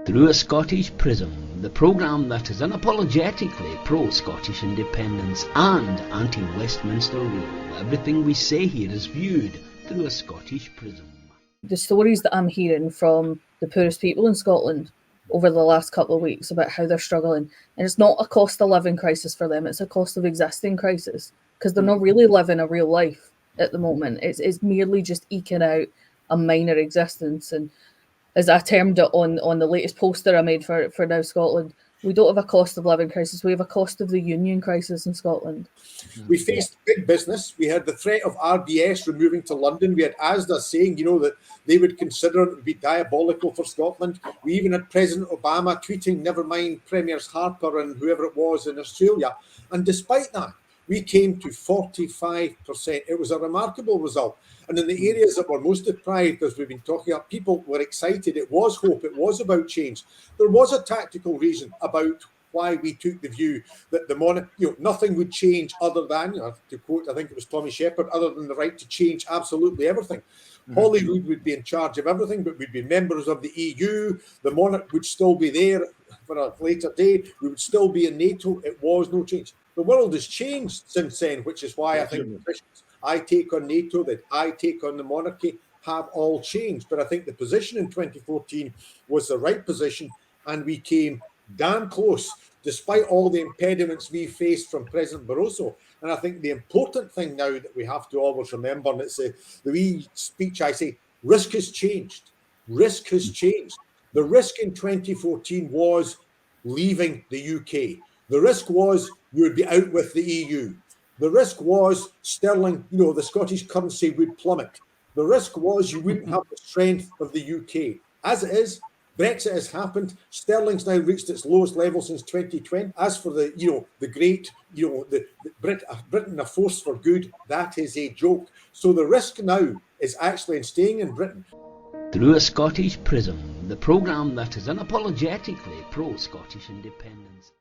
Through a Scottish Prism, the programme that is unapologetically pro-Scottish independence and anti-Westminster rule. Everything we say here is viewed through a Scottish prism. The stories that I'm hearing from the poorest people in Scotland over the last couple of weeks about how they're struggling, and it's not a cost of living crisis for them, it's a cost of existing crisis, because they're not really living a real life at the moment. It's merely just eking out a minor existence. And as I termed it on the latest poster I made for Now Scotland, we don't have a cost of living crisis, we have a cost of the union crisis in Scotland. We faced big business. We had the threat of RBS removing to London. We had ASDA saying, that they would consider it would be diabolical for Scotland. We even had President Obama tweeting, never mind Premiers Harper and whoever it was in Australia. And despite that, we came to 45%. It was a remarkable result. And in the areas that were most deprived, as we've been talking about, people were excited. It was hope. It was about change. There was a tactical reason about why we took the view that nothing would change other than, to quote, I think it was Tommy Shepherd, other than the right to change absolutely everything. Holyrood would be in charge of everything, but we'd be members of the EU. The monarch would still be there for a later day. We would still be in NATO. It was no change. The world has changed since then, which is why I think the positions I take on NATO, that I take on the monarchy, have all changed. But I think the position in 2014 was the right position, and we came damn close, despite all the impediments we faced from President Barroso. And I think the important thing now that we have to always remember, and it's the wee speech I say, risk has changed. Risk has changed. The risk in 2014 was leaving the UK. The risk was you would be out with the EU. The risk was sterling, the Scottish currency would plummet. The risk was you wouldn't have the strength of the UK. As it is, Brexit has happened. Sterling's now reached its lowest level since 2020. As for the great, Britain a force for good, that is a joke. So the risk now is actually in staying in Britain. Through a Scottish Prism, the programme that is unapologetically pro-Scottish independence.